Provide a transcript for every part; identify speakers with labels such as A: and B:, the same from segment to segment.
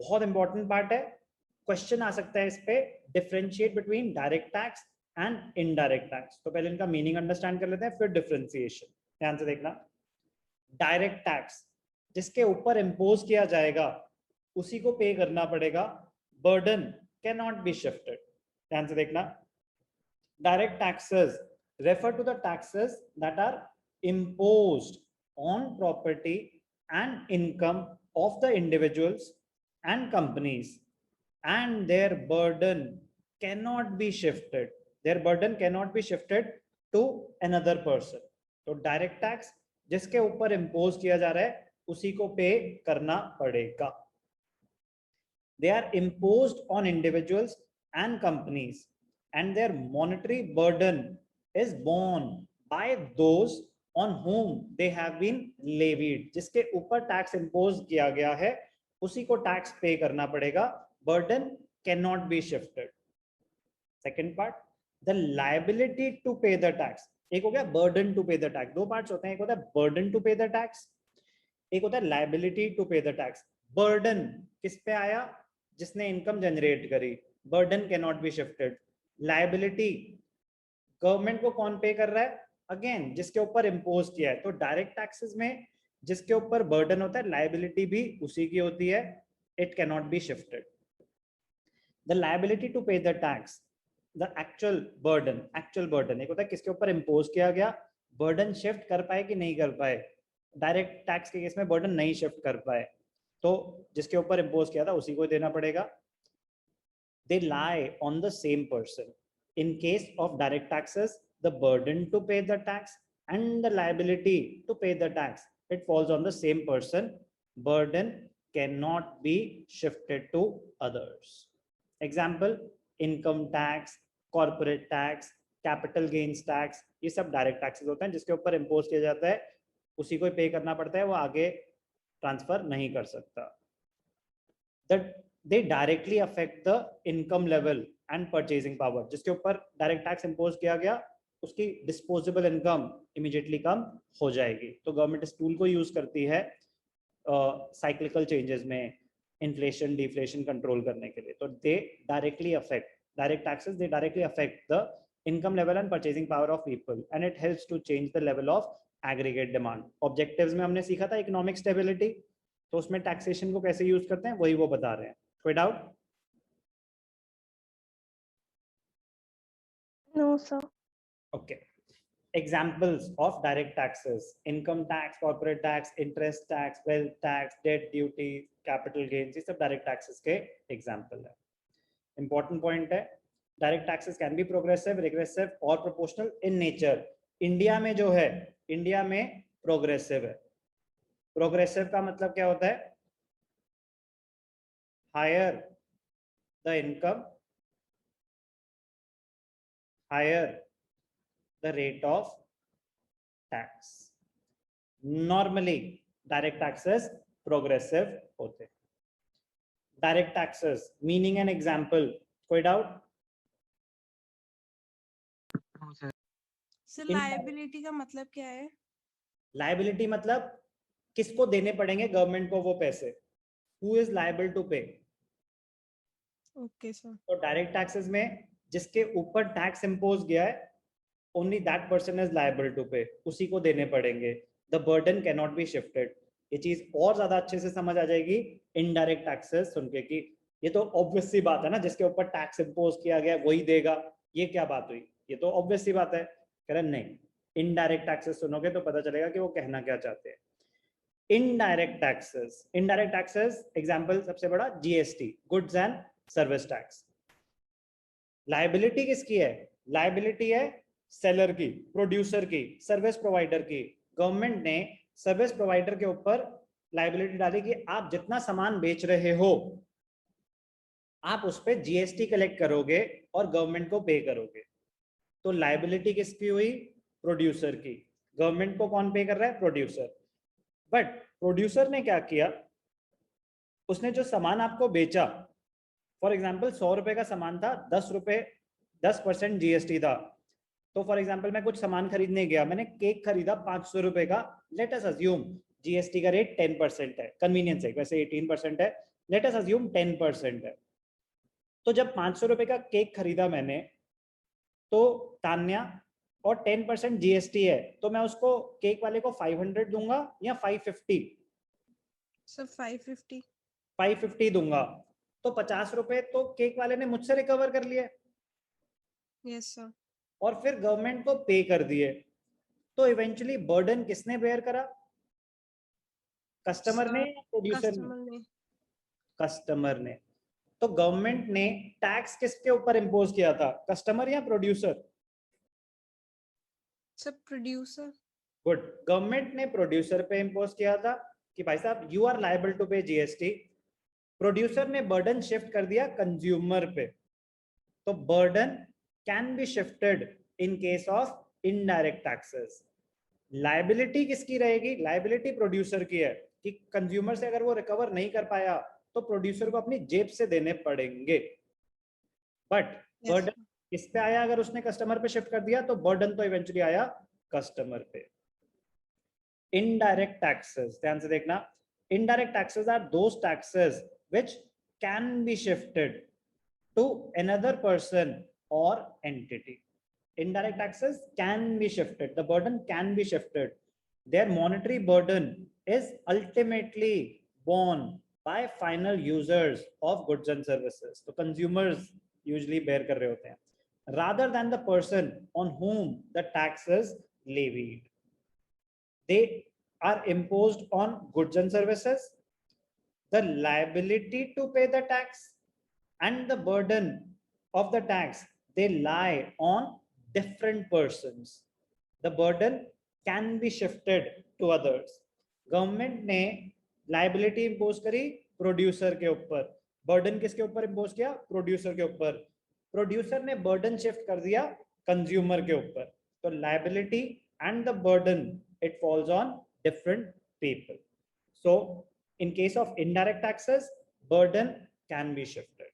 A: बहुत important part है, question आ सकता है इस पे, differentiate between direct tax and indirect tax. तो पहले इनका मीनिंग अंडरस्टैंड कर लेते हैं, फिर डिफरेंशिएशन। ध्यान से देखना, डायरेक्ट टैक्स जिसके ऊपर इम्पोज किया जाएगा उसी को पे करना पड़ेगा, burden can not be shifted. ध्यान से देखना, direct taxes refer to the taxes that are imposed on property and income of the individuals and companies, and their burden cannot be shifted, their burden cannot be shifted to another person। तो direct tax जिसके ऊपर impose किया जा रहा है उसी को pay करना पड़ेगा। They are imposed on individuals and companies, and their monetary burden is borne by those on whom they have been levied। जिसके ऊपर टैक्स इम्पोज किया गया है उसी को टैक्स पे करना पड़ेगा, burden cannot be shifted। Second part, the liability to pay the tax. एक हो गया burden to pay the tax, दो पार्ट्स होते हैं, एक होता है burden to pay the tax, एक होता है liability to pay the tax. Burden किस पे आया, जिसने इनकम जनरेट करी, burden can not be shifted. Liability government को कौन पे कर रहा है, अगेन जिसके ऊपर इम्पोज किया है। तो डायरेक्ट टैक्सेस में जिसके ऊपर बर्डन होता है लाइबिलिटी भी उसी की होती है, it can not be shifted. The liability to pay the tax, the actual burden, actual burden एक होता है किसके ऊपर इम्पोज किया गया, बर्डन शिफ्ट कर पाए कि नहीं कर पाए। डायरेक्ट टैक्स के केस में बर्डन नहीं शिफ्ट कर पाए तो जिसके ऊपर इम्पोज किया था उसी को देना पड़ेगा। They lie on the same person. In case of direct taxes the burden to pay the tax and the liability to pay the tax it falls on the same person, burden can not be shifted to others. Example, income tax, corporate tax, capital gains tax, ये सब direct taxes होते हैं जिसके ऊपर impose किया जाता है उसी को पे करना पड़ता है, वो आगे ट्रांसफर नहीं कर सकता। दे directly affect the income level and purchasing power. जिसके ऊपर डायरेक्ट टैक्स इम्पोज किया गया उसकी डिस्पोजेबल इनकम इमीडिएटली कम हो जाएगी। तो गवर्नमेंट इस टूल को यूज करती है साइक्लिकल चेंजेस में इन्फ्लेशन डिफ्लेशन कंट्रोल करने के लिए। तो they directly affect, direct taxes they directly affect the income level and purchasing power of people and it helps to change the level of aggregate demand. Objectives में हमने सीखा था economic stability, तो उसमें टैक्सेशन को कैसे यूज करते हैं वही वो बता रहे हैं। कोई doubt?
B: No sir.
A: Okay, examples of direct taxes: income tax, corporate tax, interest tax, wealth tax, debt duty, capital gains, ये सब direct taxes के example है। important point है, direct taxes can be progressive, regressive और proportional in nature। India में जो है, India में प्रोग्रेसिव है। प्रोग्रेसिव का मतलब क्या होता है, higher the income higher the rate of tax। normally direct taxes progressive होते हैं। direct taxes meaning and example, कोई doubt?
C: सर लायबिलिटी का मतलब क्या है?
A: लायबिलिटी मतलब किसको देने पड़ेंगे गवर्नमेंट को वो पैसे, who is liable to pay।
C: Okay sir.
A: तो डायरेक्ट टैक्सेस में जिसके ऊपर टैक्स इम्पोज गया है only that person is liable to pay, उसी को देने पड़ेंगे। the burden cannot be shifted। ये चीज और ज्यादा अच्छे से समझ आ जाएगी इनडायरेक्ट टैक्सेस सुन के कि ये तो ऑब्वियस सी बात है ना, जिसके ऊपर टैक्स इम्पोज किया गया वही देगा, ये क्या बात हुई, ये तो ऑब्वियस सी बात है। कह रहे नहीं, इनडायरेक्ट टैक्सेस सुनोगे तो पता चलेगा कि वो कहना क्या चाहते हैं। Indirect taxes, indirect taxes example सबसे बड़ा GST, goods and service tax. Liability किसकी है, लायबिलिटी है सेलर की, प्रोड्यूसर की, सर्विस प्रोवाइडर की। गवर्नमेंट ने सर्विस प्रोवाइडर के ऊपर लायबिलिटी डाली कि आप जितना सामान बेच रहे हो आप उस पर जीएसटी कलेक्ट करोगे और गवर्नमेंट को पे करोगे। तो लायबिलिटी किसकी हुई, प्रोड्यूसर की। गवर्नमेंट को कौन पे कर रहा है, प्रोड्यूसर। बट प्रोड्यूसर ने क्या किया, उसने जो सामान आपको बेचा, फॉर एग्जाम्पल 100 रुपए का सामान था, 10 रुपए 10% जीएसटी था। तो फॉर एग्जाम्पल मैं कुछ सामान खरीदने गया, मैंने केक खरीदा 500 रुपए का, लेट अस अज्यूम जीएसटी का रेट 10% है, कन्वीनियंस है, वैसे 18% है, लेट अस अज्यूम 10% है। तो जब 500 रुपए का केक खरीदा मैंने, तो तान्या, और 10% जीएसटी है, तो मैं उसको केक वाले को 500 दूंगा या 550?
C: सर 550।
A: 550 दूंगा। तो 50 रुपए तो केक वाले ने मुझसे रिकवर कर लिए
C: यस सर।
A: और फिर गवर्नमेंट को पे कर दिए। तो इवेंचुअली बर्डन किसने बेयर करा? कस्टमर ने या प्रोड्यूसर ने?
C: कस्टमर ने।
A: कस्टमर ने। तो गवर्नमेंट ने टैक्स किसके ऊपर इम्पोज किया था, कस्टमर या producer?
C: Sir producer.
A: Good, government ने प्रोड्यूसर पे इम्पोज किया था कि भाई साहब यू आर लायबल टू पे जीएसटी। प्रोड्यूसर ने बर्डन शिफ्ट कर दिया कंज्यूमर पे। तो burden can be shifted in case of indirect taxes. Liability किसकी रहेगी? लायबिलिटी प्रोड्यूसर की है कि कंज्यूमर से अगर वो रिकवर नहीं कर पाया तो प्रोड्यूसर को अपनी जेब से देने पड़ेंगे। बट बर्डन किस पे आया? अगर उसने कस्टमर पे शिफ्ट कर दिया तो बर्डन तो इवेंचुअली आया कस्टमर पे। इनडायरेक्ट टैक्सेस, ध्यान से देखना, indirect taxes are those taxes which can be shifted to another person or entity. Indirect taxes can be shifted, the burden can be shifted. Their monetary burden is ultimately borne by final users of goods and services. So consumers usually bear कर रहे होते हैं, rather than the person on whom the tax is levied. They are imposed on goods and services. The liability to pay the tax and the burden of the tax, they lie on different persons. The burden can be shifted to others. Government ने liability impose करी producer के ऊपर, burden किसके ऊपर impose किया? Producer के ऊपर। Producer ने बर्डन शिफ्ट कर दिया कंज्यूमर के ऊपर। तो liability and the burden it falls on different people. So in case of indirect taxes burden can be shifted.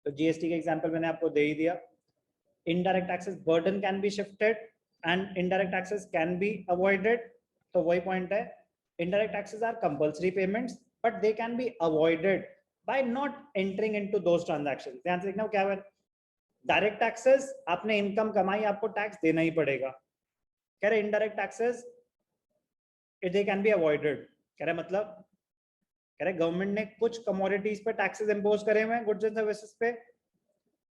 A: तो जीएसटी का एग्जांपल मैंने आपको दे ही दिया. Indirect taxes burden can be shifted and indirect taxes can be avoided. तो वही point है, indirect taxes are compulsory payments but they can be avoided by not entering into those transactions. ध्यान से देखना क्या है. डायरेक्ट टैक्सेस, आपने income कमाई, आपको टैक्स देना ही पड़ेगा. कह रहे indirect taxes they can be avoided. कह रहे मतलब, कह रहे गवर्नमेंट ने कुछ कमोडिटीज पे टैक्सेस इंपोज करे हुए हैं गुड्स एंड सर्विसेज पे,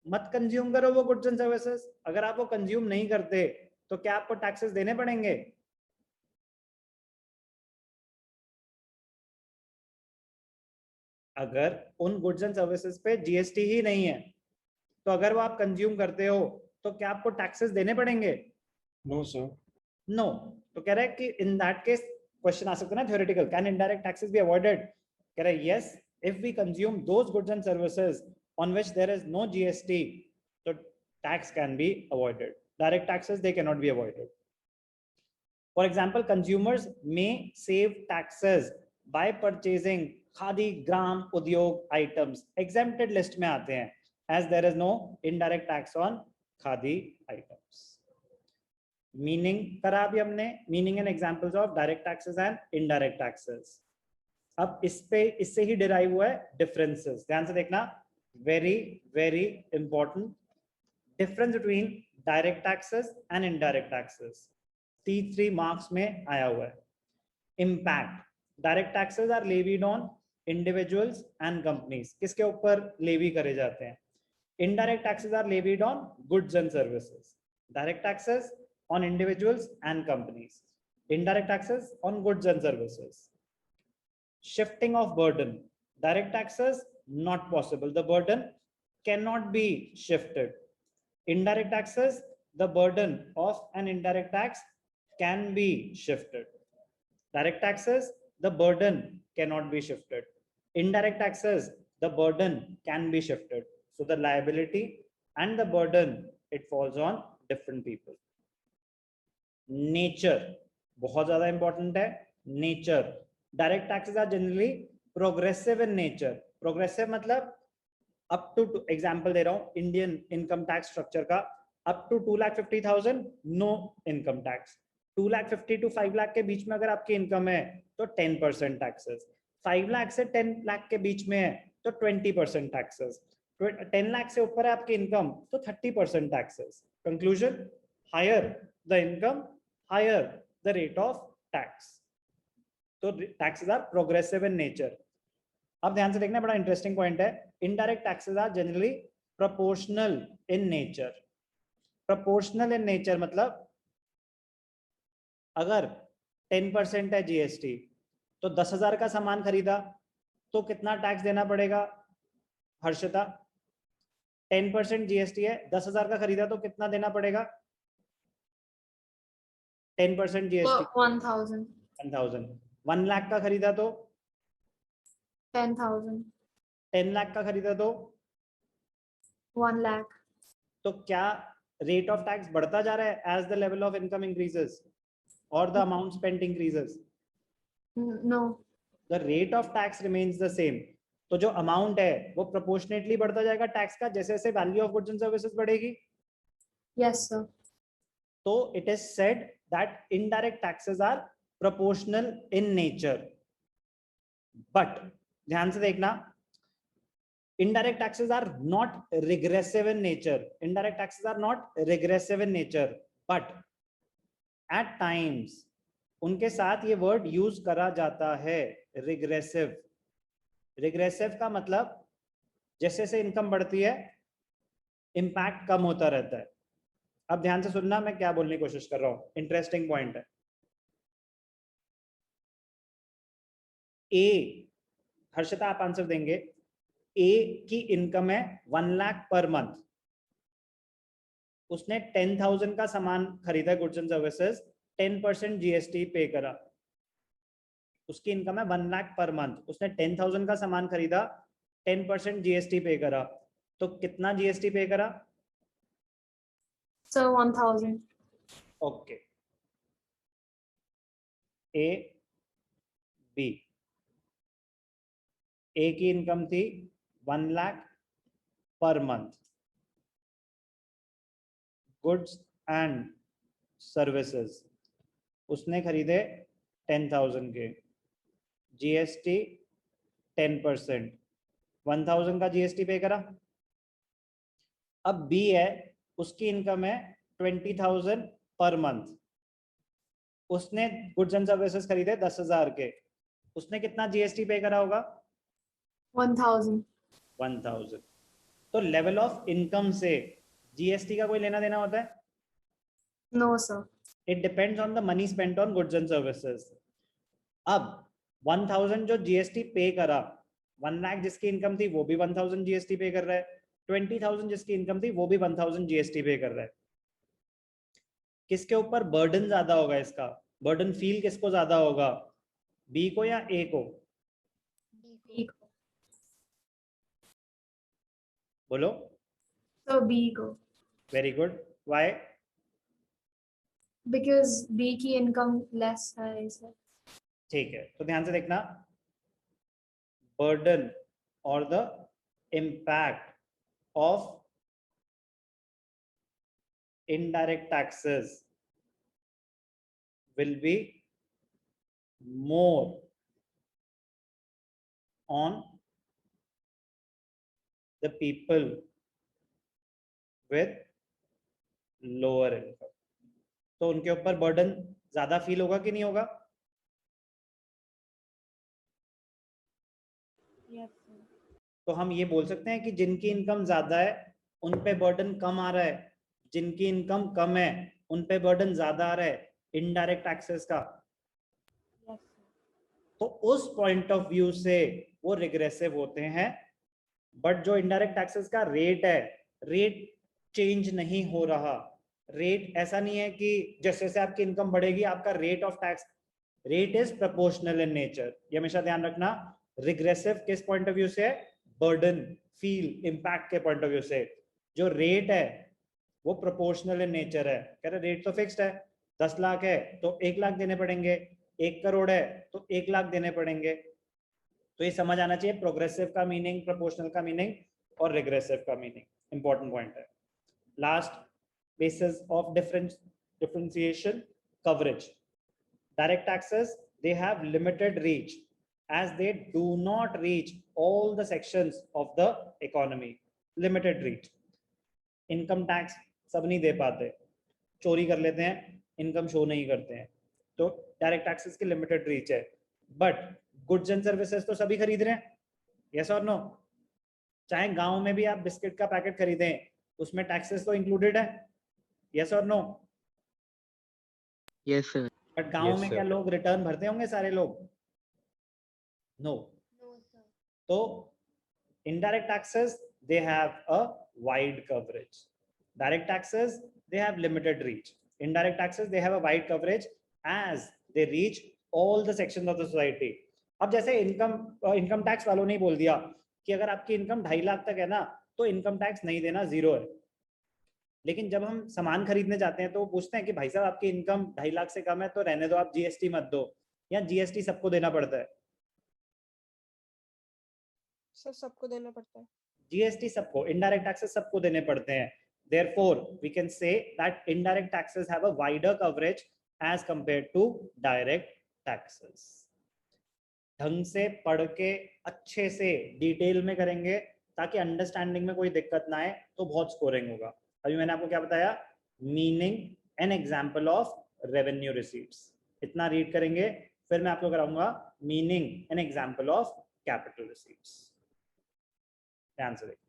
A: मत कंज्यूम करो वो गुड्स एंड सर्विसेज. अगर आप वो कंज्यूम नहीं करते तो क्या आपको टैक्सेस देने पड़ेंगे? अगर उन गुड्स एंड सर्विसेज पे जीएसटी ही नहीं है तो अगर वो आप कंज्यूम करते हो तो क्या आपको टैक्सेस देने पड़ेंगे?
B: No sir.
A: नो. तो कह रहा है कि इन दैट केस क्वेश्चन आ सकता है ना theoretical, can indirect taxes be avoided? कह रहा है yes, if we consume those goods and services on which there is no GST, so tax can be avoided. Direct taxes, they cannot be avoided. For example, consumers may save taxes by purchasing khadi, gram, udyog items. Exempted list में आते हैं as there is no indirect tax on khadi items. Meaning करा अभी हमने, meaning and examples of direct taxes and indirect taxes. अब इससे ही derive हुआ है differences. ध्यान से देखना, very important difference between direct taxes and indirect taxes. 3 marks में आया हुआ है. Impact, direct taxes are levied on individuals and companies. किसके ऊपर लेवी करे जाते हैं? Indirect taxes are levied on goods and services. Direct taxes on individuals and companies. Indirect taxes on goods and services. Shifting of burden, direct taxes not possible, the burden cannot be shifted. Indirect taxes, the burden of an indirect tax can be shifted. Direct taxes, the burden cannot be shifted. Indirect taxes, the burden can be shifted. So the liability and the burden, it falls on different people. Nature बहुत ज्यादा important है. Nature, direct taxes are generally progressive in nature. Progressive मतलब up to, example दे रहा हूं, Indian income tax structure का up to 2,50,000 no income tax. 2,50,000 to 5 lakh के बीच में अगर आपकी इनकम है तो 10% टैक्सेस. 5 लाख से 10 लाख के बीच में है तो 20% टैक्सेस, 10 लाख से ऊपर है आपकी इनकम तो 30% taxes. Conclusion, higher the income higher the rate of tax. तो taxes are progressive in nature. अब ध्यान से देखना, बड़ा इंटरेस्टिंग पॉइंट है, indirect taxes are generally proportional in nature. Proportional in nature मतलब अगर 10% है जीएसटी तो 10,000 का सामान खरीदा तो कितना टैक्स देना पड़ेगा हर्षिता? 10% जीएसटी है, 10,000 का खरीदा तो कितना देना पड़ेगा? 10% जीएसटी
B: 1,000.
A: 1,000। 1 लाख का खरीदा तो
B: 10,000.
A: 10 लाख का खरीदा तो
B: 1 lakh.
A: तो क्या रेट ऑफ टैक्स बढ़ता जा रहा है as the level of income increases और the amount spent increases?
B: No.
A: The rate of tax remains the same. तो जो अमाउंट है वो प्रोपोर्शनेटली बढ़ता जाएगा टैक्स का जैसे जैसे value of goods and services बढ़ेगी।
B: Yes, sir.
A: तो it is said that indirect taxes are proportional in nature. But ध्यान से देखना, indirect taxes are not regressive in nature. Indirect taxes are not regressive in nature, but at times उनके साथ ये word use करा जाता है, रिग्रेसिव। रिग्रेसिव का मतलब जैसे जैसे इनकम बढ़ती है इम्पैक्ट कम होता रहता है। अब ध्यान से सुनना, मैं क्या बोलने की कोशिश कर रहा हूं, इंटरेस्टिंग पॉइंट है। ए, हर्षिता आप आंसर देंगे, ए की इनकम है 1 लाख पर मंथ, उसने 10,000 का सामान खरीदा गुड्स एंड सर्विसेज, 10% जीएसटी पे करा, उसकी इनकम है 1 लाख पर मंथ, उसने 10,000 का सामान खरीदा, 10% जीएसटी पे करा, तो कितना जीएसटी पे करा?
B: So 1,000.
A: ओके, ए बी, ए की इनकम थी 1 lakh per month, goods and services उसने खरीदे 10,000 के, जीएसटी 10%, 1,000 का जीएसटी पे करा। अब बी है, उसकी इनकम है 20,000 पर मंथ, उसने गुड्स एंड सर्विसेज खरीदे 10,000 के, उसने कितना जीएसटी पे करा होगा?
B: 1,000.
A: 1,000। तो लेवल ऑफ इनकम से जीएसटी का कोई लेना देना होता है?
B: No, sir.
A: It depends on the money spent on goods and services. अब 1,000 जो जीएसटी पे करा, 1 लाख जिसकी इनकम थी वो भी 1,000 जीएसटी पे कर रहा है, 20,000 जिसकी इनकम थी वो भी 1,000 जीएसटी पे कर रहा है। किसके ऊपर बर्डन ज्यादा होगा? इसका बर्डन फील किसको ज्यादा होगा, बी को या ए को?
B: B को.
A: बोलो।
B: So B को.
A: Very good, why?
B: Because B की income less है sir.
A: ठीक है, तो ध्यान से देखना, बर्डन और the impact of indirect taxes will be more on the people with lower income। तो उनके ऊपर बर्डन ज्यादा फील होगा कि नहीं होगा?
B: Yes.
A: तो हम ये बोल सकते हैं कि जिनकी इनकम ज्यादा है उन पे बर्डन कम आ रहा है, जिनकी इनकम कम है उन पे बर्डन ज्यादा आ रहा है इनडायरेक्ट टैक्सेस का।
B: Yes.
A: तो उस पॉइंट ऑफ व्यू से वो रिग्रेसिव होते हैं। बट जो इनडायरेक्ट टैक्सेस का रेट है, रेट चेंज नहीं हो रहा। रेट ऐसा नहीं है कि जैसे जैसे आपकी इनकम बढ़ेगी आपका rate of tax, rate is proportional in nature. ये हमेशा ध्यान रखना। रिग्रेसिव किस पॉइंट ऑफ व्यू से? बर्डन, फील, इंपैक्ट के पॉइंट ऑफ व्यू से। जो रेट है वो प्रोपोर्शनल इन नेचर है। कह रहे रेट तो फिक्स्ड है, 10 लाख है तो 1 लाख देने पड़ेंगे, 1 करोड़ है तो 1 लाख देने पड़ेंगे। तो ये समझ आना चाहिए प्रोग्रेसिव का मीनिंग, प्रोपोर्शनल का मीनिंग और रिग्रेसिव का मीनिंग। इंपॉर्टेंट पॉइंट है। Last, basis of differentiation, coverage. Direct taxes, they have limited reach as they do not reach all the sections of the economy. Limited reach. Income tax सब नहीं दे पाते, चोरी कर लेते हैं, इनकम शो नहीं करते हैं, तो डायरेक्ट टैक्सेस की लिमिटेड रीच है. बट गुड्स एंड सर्विसेज तो सभी खरीद रहे हैं, यस और नो? चाहे गांव में भी आप बिस्किट का पैकेट खरीदें, उसमें टैक्सेस तो इंक्लूडेड है, यस और नो?
D: Yes, sir.
A: बट गांव
E: Yes,
A: में
E: sir.
A: क्या लोग रिटर्न भरते होंगे सारे लोग? नो. तो indirect taxes, they have a wide coverage. Direct taxes, they have limited reach. Indirect taxes, they have a wide coverage as they reach all the sections of the society. अब जैसे income tax वालों ने ही बोल दिया कि अगर आपकी income 2.5 lakh तक है ना, तो इनकम टैक्स नहीं देना, 0 है. लेकिन जब हम सामान खरीदने जाते हैं तो वो पूछते हैं कि भाई साहब आपकी इनकम 2.5 लाख से कम है तो रहने दो, आप जीएसटी मत दो, या जीएसटी सबको देना पड़ता है?
C: सर सबको देना पड़ता है.
A: जीएसटी सबको, इनडायरेक्ट टैक्सेस सबको देने पड़ते हैं. Therefore, we can say that indirect taxes have a wider coverage as compared to direct taxes. ढंग से पढ़ के अच्छे से डिटेल में करेंगे ताकि अंडरस्टैंडिंग में कोई दिक्कत ना आए, तो बहुत स्कोरिंग होगा. अभी मैंने आपको क्या बताया? Meaning an example of revenue receipts. इतना रीड करेंगे, फिर मैं आपको कराऊंगा meaning an example of capital receipts. ध्यान से देखिए.